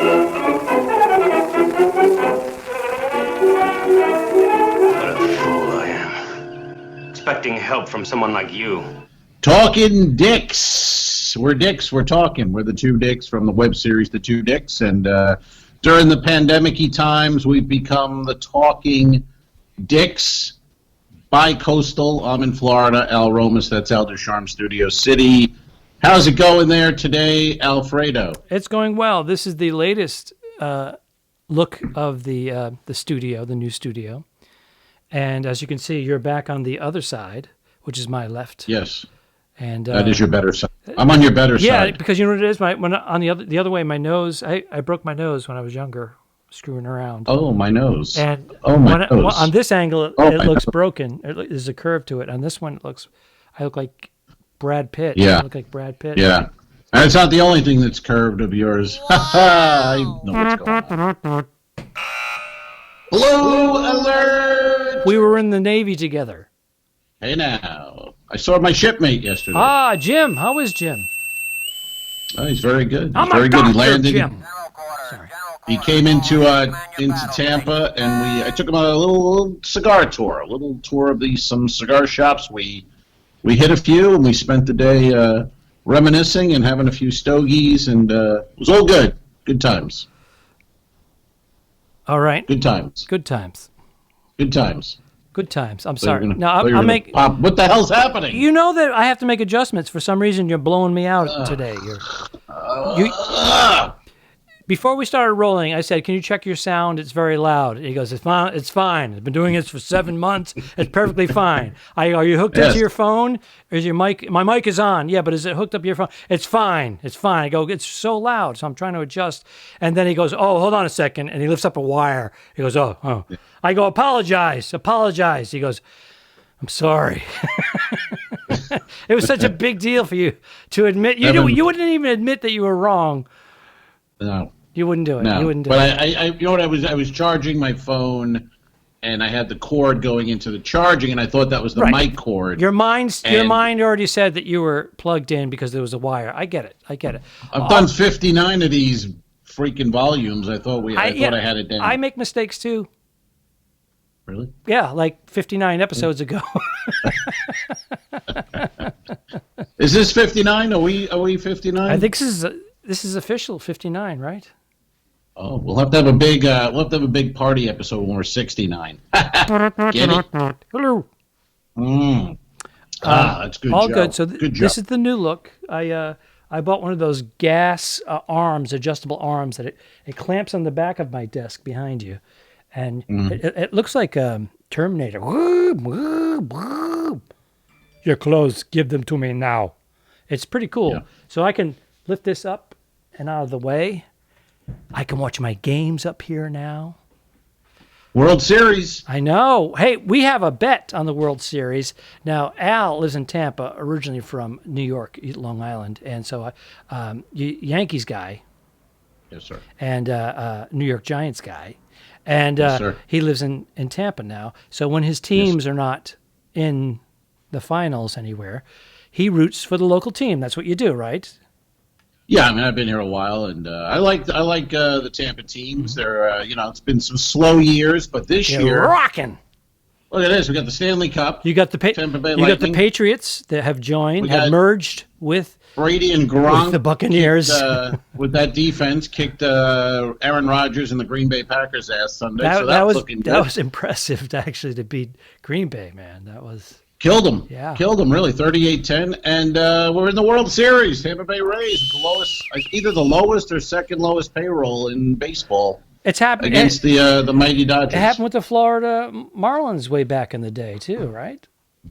What a fool I am. Expecting help from someone like you. Talking Dicks. We're Dicks. We're talking. We're the two Dicks from the web series The Two Dicks. And during the pandemic-y times, we've become the Talking Dicks. Bi-coastal. I'm in Florida. Al Romas, that's Al Ducharme, Studio City. How's it going there today, Alfredo? It's going well. This is the latest look of the studio, the new studio. And as you can see, you're back on the other side, which is my left. Yes. And that is your better side. I'm on your better side. Yeah, because you know what it is? When on the other way, my nose, I broke my nose when I was younger, screwing around. Oh, my nose. And my nose. On this angle, it looks broken. There's a curve to it. On this one, I look like Brad Pitt. Yeah. I look like Brad Pitt. Yeah. And it's not the only thing that's curved of yours. I know what's going on. Blue alert! We were in the Navy together. Hey now. I saw my shipmate yesterday. Ah, Jim. How is Jim? Oh, he's very good. I'm very a good. doctor, He landed. Jim. Sorry. He came into Tampa, and I took him on a little cigar tour, a little tour of some cigar shops. We hit a few, and we spent the day reminiscing and having a few stogies, and it was all good. Good times. All right. Good times. Good times. Good times. Good times. I'm So sorry. you're Now gonna I'll make. pop. What the hell's happening? You know that I have to make adjustments. For some reason, you're blowing me out today. Before we started rolling, I said, "Can you check your sound? It's very loud." And he goes, "It's fine. It's fine. I've been doing this for 7 months. It's perfectly fine." Are you hooked into your phone? Or is your mic? My mic is on. Yeah, but is it hooked up to your phone? It's fine. It's fine. I go, "It's so loud." So I'm trying to adjust. And then he goes, "Oh, hold on a second." And he lifts up a wire. He goes, "Oh." I go, Apologize. He goes, "I'm sorry." It was such a big deal for you to admit. You wouldn't even admit that you were wrong. No. You wouldn't do it. No. You wouldn't do but it. I you know what? I was charging my phone, and I had the cord going into the charging, and I thought that was the mic cord. Your mind already said that you were plugged in because there was a wire. I get it. I've done 59 of these freaking volumes. I thought I had it down. I make mistakes too. Really? Yeah, like 59 episodes ago. Is this 59? Are we 59? I think this is official 59, right? Oh, we'll have to have a big party episode when we're 69. Get it? Hello. That's good. All Joe. good. So good job. This is the new look. I bought one of those gas adjustable arms that it clamps on the back of my desk behind you, and it looks like Terminator. Your clothes, give them to me now. It's pretty cool. Yeah. So I can lift this up and out of the way. I can watch my games up here now. World Series. I know. Hey, we have a bet on the World Series. Now, Al lives in Tampa, originally from New York, Long Island. And so Yankees guy. Yes, sir. And New York Giants guy. And yes, sir. He lives in Tampa now. So when his teams are not in the finals anywhere, he roots for the local team. That's what you do, right? Yeah, I mean, I've been here a while, and I like the Tampa teams. They're it's been some slow years, but this year rocking. Look at this. We got the Stanley Cup. You got the Tampa Bay Lightning. got the Patriots that have merged with Brady and Gronk. With the Buccaneers. With that defense, kicked Aaron Rodgers and the Green Bay Packers ass Sunday. That was looking good. That was impressive actually to beat Green Bay, man. That was. Killed them. Yeah. Killed them, really, 38-10. And we're in the World Series. Tampa Bay Rays, either the lowest or second lowest payroll in baseball. It's happened against the mighty Dodgers. It happened with the Florida Marlins way back in the day, too, right?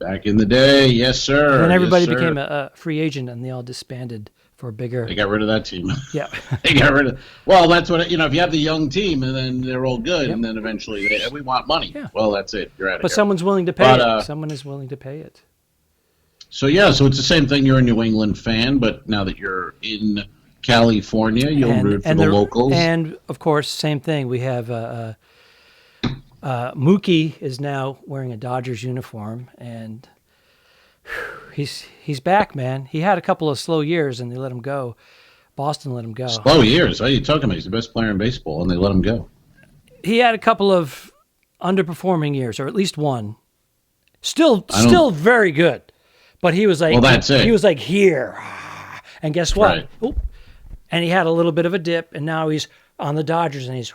Back in the day, yes, sir. When everybody became a free agent and they all disbanded for bigger. They got rid of that team. Yeah. They got rid of. Well, that's what, if you have the young team and then they're all good, and then eventually we want money. Yeah. Well, that's it. You're out of here. But someone's willing to pay it. Someone is willing to pay it. So it's the same thing. You're a New England fan, but now that you're in California, you'll root for the locals. And, of course, same thing. We have Mookie is now wearing a Dodgers uniform, and he's back, man. He had a couple of slow years, and they let him go. Boston let him go. Slow years. What are you talking about? He's the best player in baseball, and they let him go. He had a couple of underperforming years, or at least one. Still very good, but he was like, well, that's it. He was like here, and guess what? Right. Oop. And he had a little bit of a dip, and now he's on the Dodgers, and he's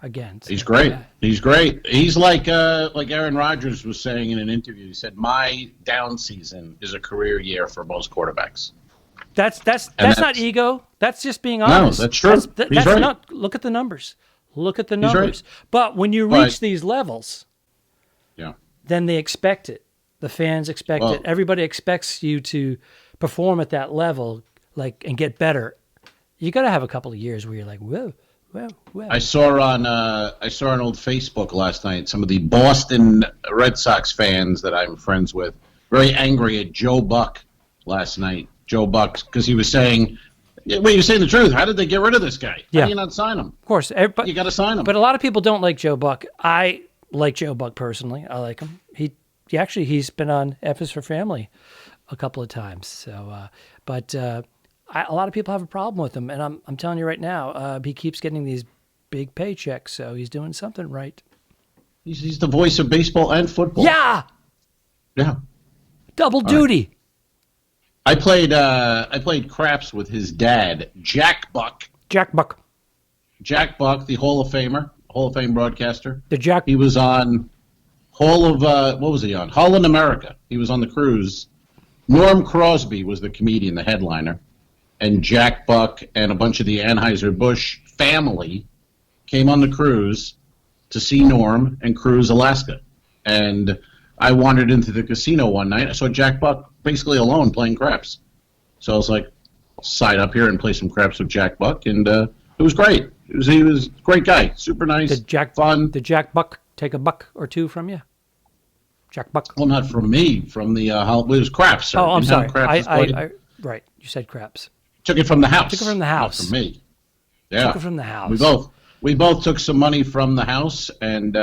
again. So, he's great. yeah. He's great. He's like Aaron Rodgers was saying in an interview. He said, "My down season is a career year for most quarterbacks." That's not ego. That's just being honest. No, that's true. That's right. not. Look at the numbers. Look at the numbers. Right. But when you reach these levels, yeah, then they expect it. The fans expect it. Everybody expects you to perform at that level, and get better. You got to have a couple of years where you're like, whoa. I saw on old Facebook last night some of the Boston Red Sox fans that I'm friends with very angry at Joe Buck last night. Joe Buck, because he was saying, "Wait, you're saying the truth? How did they get rid of this guy? How do you not sign him? Of course, you got to sign him." But a lot of people don't like Joe Buck. I like Joe Buck personally. I like him. He's been on F is for Family a couple of times. So, a lot of people have a problem with him, and I'm telling you right now, he keeps getting these big paychecks, so he's doing something right. He's the voice of baseball and football. Yeah. Double duty. Right. I played craps with his dad, Jack Buck. Jack Buck, the Hall of Fame broadcaster. He was on what was he on? Holland America. He was on the cruise. Norm Crosby was the comedian, the headliner. And Jack Buck and a bunch of the Anheuser-Busch family came on the cruise to see Norm and cruise Alaska. And I wandered into the casino one night. I saw Jack Buck basically alone playing craps. So I was like, I'll side up here and play some craps with Jack Buck. And it was great. He was a great guy. Super nice, fun. Did Jack Buck take a buck or two from you? Jack Buck? Well, not from me. From the it was craps, sir. Oh, I'm sorry. Right. You said craps. Took it from the house. Took it from the house. Not from me. Yeah. Took it from the house. We both took some money from the house, and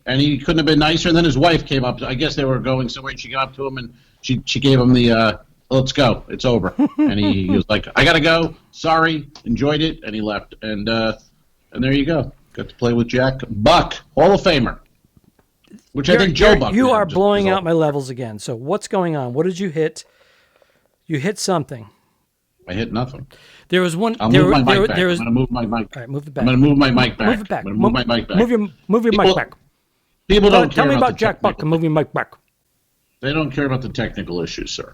he couldn't have been nicer. And then his wife came up. I guess they were going somewhere, and she came up to him, and she gave him the, let's go. It's over. And he was like, I got to go. Sorry. Enjoyed it. And he left. And there you go. Got to play with Jack Buck, Hall of Famer. Which I think Joe Buck. You are blowing out my levels again. So what's going on? What did you hit? You hit something. I hit nothing. There was one. I'm going to move my mic back. All right, move it back. I'm going to move my mic back. Move it back. I'm going to move my mic back. Move your mic back. People don't care Tell me about Jack Buck and move your mic back. They don't care about the technical issues, sir.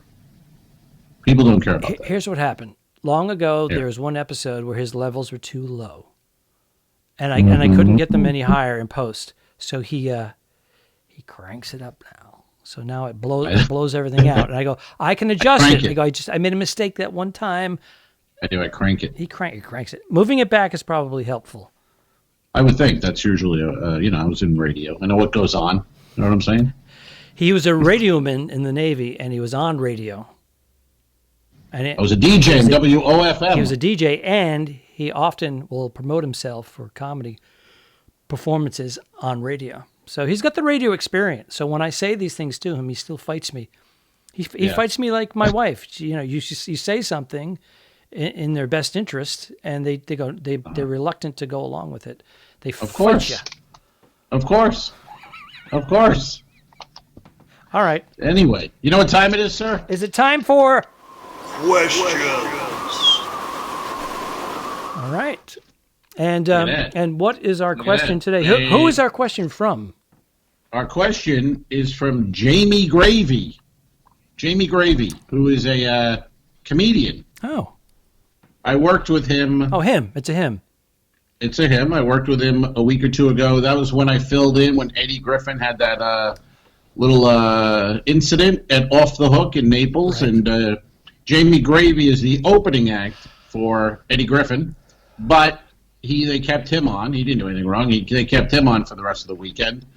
People don't care about that. Here's what happened. Long ago, there was one episode where his levels were too low, and I couldn't get them any higher in post. So he cranks it up now. So now it blows everything out. And I go, I can adjust it. I go, I made a mistake that one time. Anyway, crank it. He cranks it. Moving it back is probably helpful. I would think that's usually, I was in radio. I know what goes on. You know what I'm saying? He was a radioman in the Navy, and he was on radio. And I was a DJ in WOFM. He was a DJ, and he often will promote himself for comedy performances on radio. So he's got the radio experience. So when I say these things to him, he still fights me. He fights me like my wife. You say something in their best interest, and they're reluctant to go along with it. They fight you. Of course. All right. Anyway, you know what time it is, sir? Is it time for questions? All right. And what is our question today? Who is our question from? Our question is from Jamie Gravy. Jamie Gravy, who is a comedian. Oh. I worked with him. Oh, him. It's a him. It's a him. I worked with him a week or two ago. That was when I filled in when Eddie Griffin had that little incident at Off the Hook in Naples. Right. And Jamie Gravy is the opening act for Eddie Griffin. But they kept him on. He didn't do anything wrong. They kept him on for the rest of the weekend.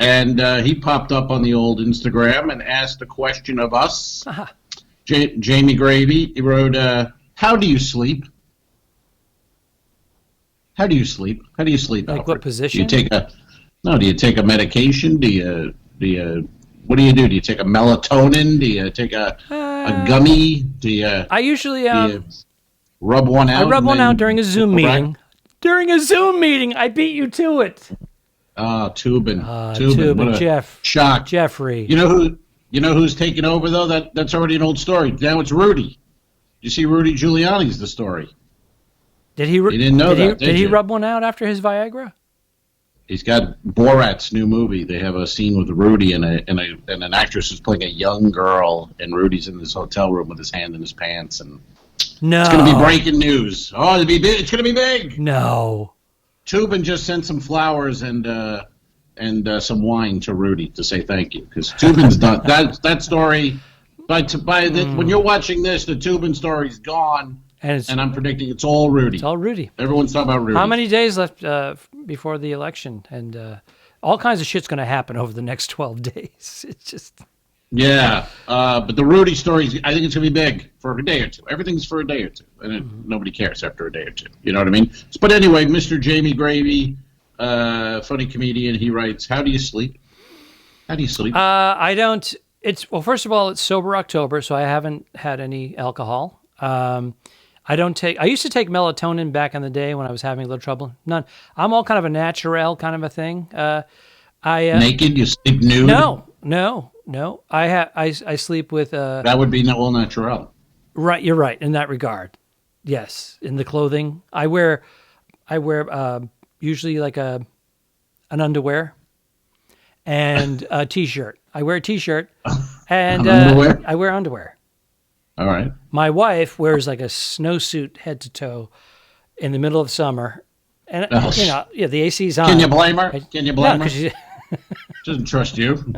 And he popped up on the old Instagram and asked a question of us. Uh-huh. Jamie Gravy, he wrote, how do you sleep? How do you sleep? Like Alfred? What position? Do you take a medication? What do you do? Do you take a melatonin? Do you take a gummy? I usually rub one out. I rubbed one out during a Zoom go back? meeting. During a Zoom meeting, I beat you to it. Tubin. Tubin, What a Jeff. shock. Jeffrey. You know who's taken over though? That's already an old story. Now it's Rudy. You see, Rudy Giuliani's the story. Did he? You didn't know that, Did he you? rub one out after his Viagra? He's got Borat's new movie. They have a scene with Rudy and an actress who's playing a young girl, and Rudy's in this hotel room with his hand in his pants, and No. it's going to be breaking news. Oh, it'll be big. It's going to be big. No. Tubin just sent some flowers and some wine to Rudy to say thank you, because Tubin's done that story. When you're watching this, the Tubin story's gone. And I'm predicting it's all Rudy. It's all Rudy. Everyone's talking about Rudy. How many days left before the election? And all kinds of shit's going to happen over the next 12 days. It's just... Yeah, but the Rudy story, I think it's going to be big for a day or two. Everything's for a day or two. And nobody cares after a day or two. You know what I mean? But anyway, Mr. Jamie Gravy, funny comedian, he writes, how do you sleep? How do you sleep? I don't... Well, first of all, it's sober October, so I haven't had any alcohol. I used to take melatonin back in the day when I was having a little trouble. None. I'm all kind of a natural kind of a thing. Naked? You sleep nude? No. I sleep with. That would be all natural. Right, you're right in that regard. Yes, in the clothing, I wear usually like an underwear and a t-shirt. I wear a t-shirt and underwear? I wear underwear. All right. My wife wears like a snowsuit head to toe in the middle of summer, and the AC's on. Can you blame her? Can you blame No, her? she doesn't trust you.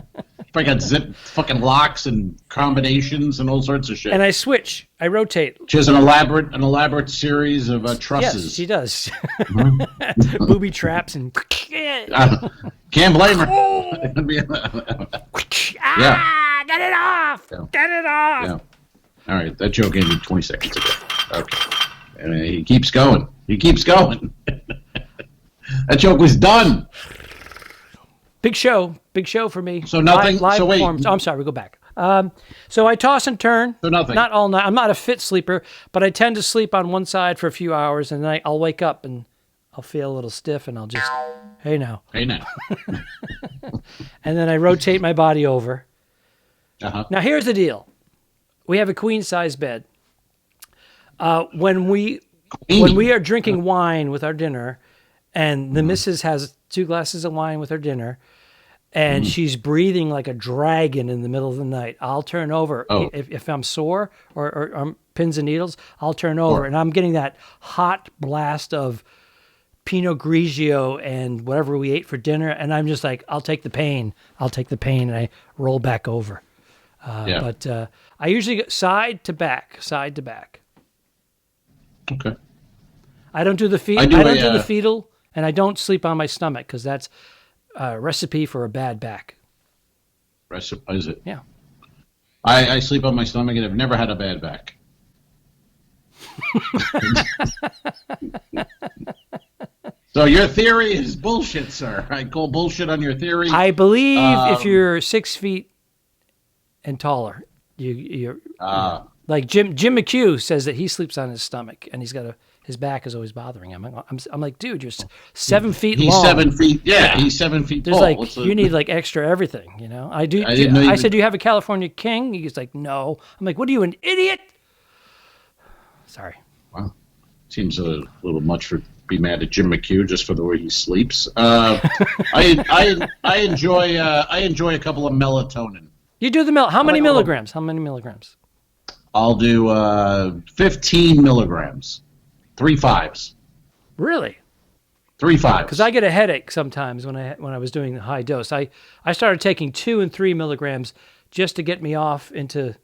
She got zip fucking locks and combinations and all sorts of shit. and I switch. I rotate. She has an elaborate series of trusses. Yes, she does. Mm-hmm. Booby traps and. Can't blame her. Get it off! Yeah. Get it off! Yeah. All right, that joke ended 20 seconds ago. Okay. And he keeps going. That joke was done. Big show for me. So nothing. Live so wait. performance. Oh, I'm sorry. We go back. So I toss and turn. So nothing. Not all night. I'm not a fit sleeper, but I tend to sleep on one side for a few hours, and then I'll wake up and I'll feel a little stiff, and I'll just, hey now. And then I rotate my body over. Uh-huh. Now here's the deal. We have a queen size bed. When we are drinking wine with our dinner, and the missus has 2 glasses of wine with her dinner, and she's breathing like a dragon in the middle of the night, I'll turn over. Oh. If I'm sore or pins and needles, I'll turn over, and I'm getting that hot blast of Pinot Grigio and whatever we ate for dinner, and I'm just like, I'll take the pain, and I roll back over. But I usually go side to back. Okay. I don't do the feet. I don't do the fetal, and I don't sleep on my stomach because that's a recipe for a bad back. Is it? Yeah. I sleep on my stomach and I've never had a bad back. So your theory is bullshit, sir. I call bullshit on your theory. I believe if you're 6 feet and taller, you're like Jim McHugh says that he sleeps on his stomach and his back is always bothering him. I'm like, dude, you're 7 feet long. He's 7 feet. Yeah, he's 7 feet There's tall. you need like extra everything, you know. I do. I said, do you have a California king? He's like, no. I'm like, what are you, an idiot? Sorry. Wow, seems a little much for be mad at Jim McHugh just for the way he sleeps. I enjoy a couple of melatonin. You do the How many milligrams? How many milligrams? I'll do 15 milligrams. 3 5s. Really? 3 5s. Because I get a headache sometimes when I was doing the high dose. I started taking 2 and 3 milligrams just to get me off into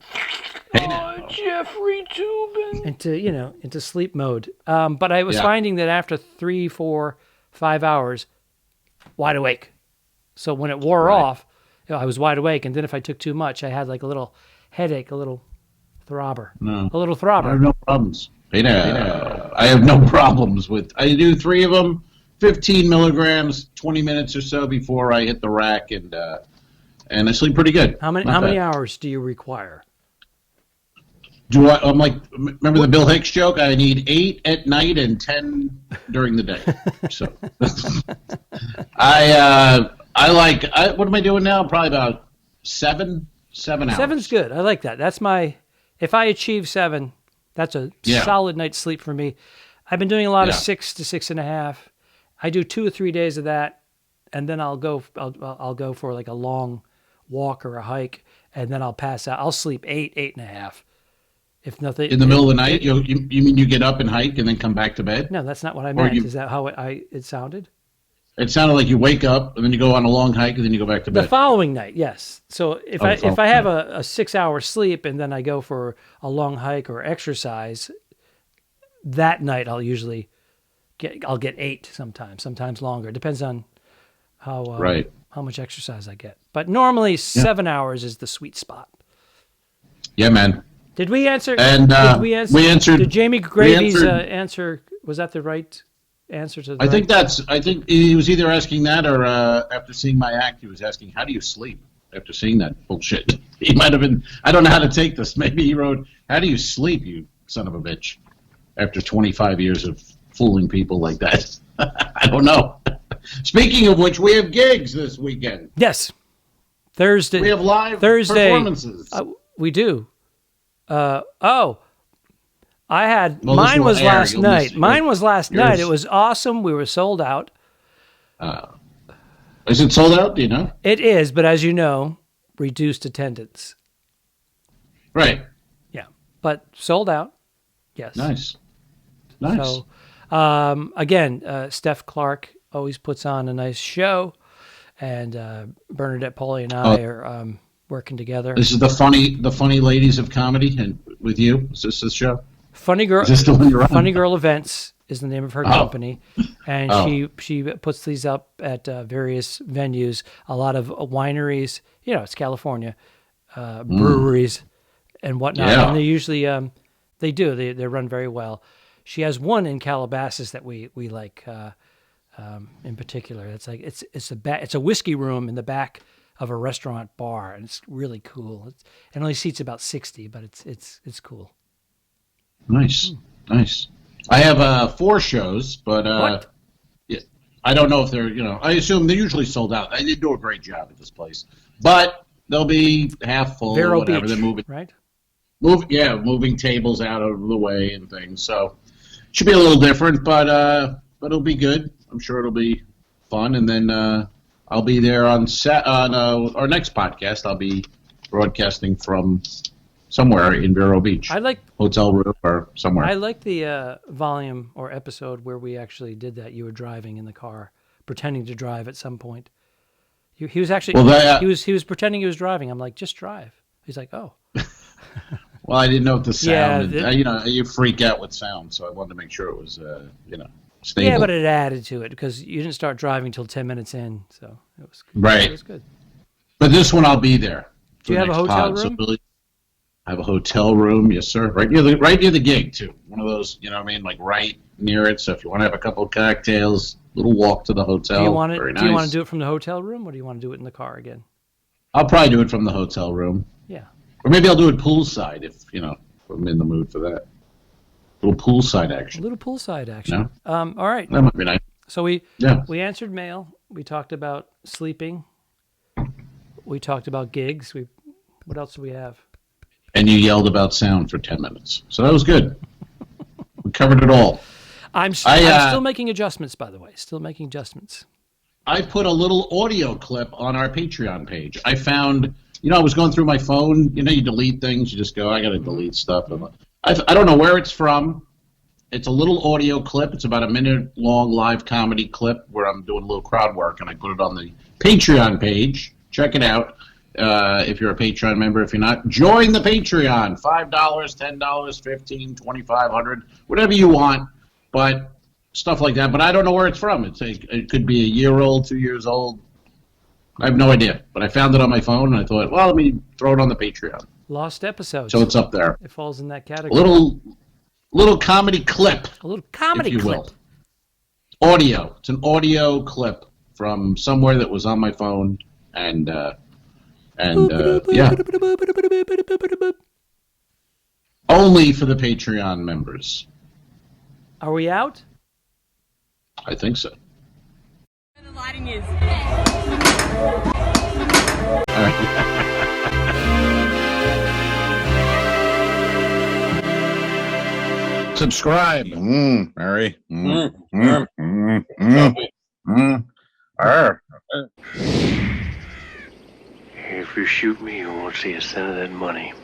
Jeffrey Tubin into sleep mode. But I was finding that after 3, 4, 5 hours, wide awake. So when it wore off, I was wide awake, and then if I took too much, I had like a little headache, a little throbber. No. A little throbber. I have no problems. I have no problems with. I do 3 of them, 15 milligrams, 20 minutes or so before I hit the rack, and I sleep pretty good. How many hours do you require? I'm like, remember the Bill Hicks joke? I need 8 at night and 10 during the day. So what am I doing now? Probably about 7 hours. 7's good. I like that. If I achieve 7, that's a solid night's sleep for me. I've been doing a lot of 6 to 6.5. I do 2 or 3 days of that, and then I'll go for like a long walk or a hike, and then I'll pass out. I'll sleep 8.5. If nothing in the middle of the night, you mean you get up and hike and then come back to bed? No, that's not what I meant. Is that how it sounded? It sounded like you wake up and then you go on a long hike and then you go back to bed. The following night, yes. So if I have a 6-hour sleep and then I go for a long hike or exercise, that night I'll usually get 8 sometimes longer. It depends on how much exercise I get. But normally 7 hours is the sweet spot. Yeah, man. Did we answer? And we answered. Did Jamie Grady's answer? Was that the right answer to? I think he was either asking that or after seeing my act, he was asking, "How do you sleep?" After seeing that bullshit, he might have been. I don't know how to take this. Maybe he wrote, "How do you sleep, you son of a bitch?" After 25 years of fooling people like that, I don't know. Speaking of which, we have gigs this weekend. Yes, Thursday. We have live performances. We do. Mine was last night. Mine was last night. It was awesome. We were sold out. Is it sold out? Do you know? It is, but as you know, reduced attendance. Right. Yeah, but sold out. Yes. Nice. So, again, Steph Clark always puts on a nice show, and Bernadette Pauly and I are working together. This is the funny ladies of comedy, and with you, is this the show? Funny Girl. Is this the one you're on? Funny Girl Events is the name of her company, and she puts these up at various venues. A lot of wineries, it's California, breweries, and whatnot. Yeah. And they usually they run very well. She has one in Calabasas that we like in particular. It's like it's a whiskey room in the back of a restaurant bar, and it's really cool. It only seats about 60, but it's cool. Nice. I have 4 shows, but I don't know if they're I assume they're usually sold out. They do a great job at this place, but they'll be half full or whatever. Beach, they're moving, right? Moving tables out of the way and things. So should be a little different, but it'll be good. I'm sure it'll be fun, and then. I'll be there on our next podcast. I'll be broadcasting from somewhere in Vero Beach. I like hotel room or somewhere. I like the volume or episode where we actually did that. You were driving in the car, pretending to drive at some point. He was actually he was pretending he was driving. I'm like, just drive. He's like, oh. Well, I didn't know if the sound. You freak out with sound, so I wanted to make sure it was stable. Yeah, but it added to it because you didn't start driving until 10 minutes in, so it was good. Right. It was good. But this one, I'll be there. Do you have a hotel room? So I have a hotel room, yes, sir. Right near the gig too. One of those, like right near it. So if you want to have a couple of cocktails, little walk to the hotel. Do you want to do it from the hotel room, or do you want to do it in the car again? I'll probably do it from the hotel room. Yeah. Or maybe I'll do it poolside if I'm in the mood for that. A little poolside action. No? All right. That might be nice. So we answered mail. We talked about sleeping. We talked about gigs. What else do we have? And you yelled about sound for 10 minutes. So that was good. We covered it all. I'm still making adjustments, by the way. Still making adjustments. I put a little audio clip on our Patreon page. I found, I was going through my phone. You delete things. You just go, I got to delete stuff. I don't know where it's from. It's a little audio clip. It's about a minute-long live comedy clip where I'm doing a little crowd work, and I put it on the Patreon page. Check it out if you're a Patreon member. If you're not, join the Patreon. $5, $10, $15, $25, $100, whatever you want, but stuff like that. But I don't know where it's from. It could be a year old, 2 years old. I have no idea. But I found it on my phone, and I thought, well, let me throw it on the Patreon. Lost episodes. So it's up there. It falls in that category. Little comedy clip. A little comedy clip. Will. Audio. It's an audio clip from somewhere that was on my phone, and yeah. Only for the Patreon members. Are we out? I think so. The lighting is. All right. Subscribe. Mary. If you shoot me, you won't see a cent of that money.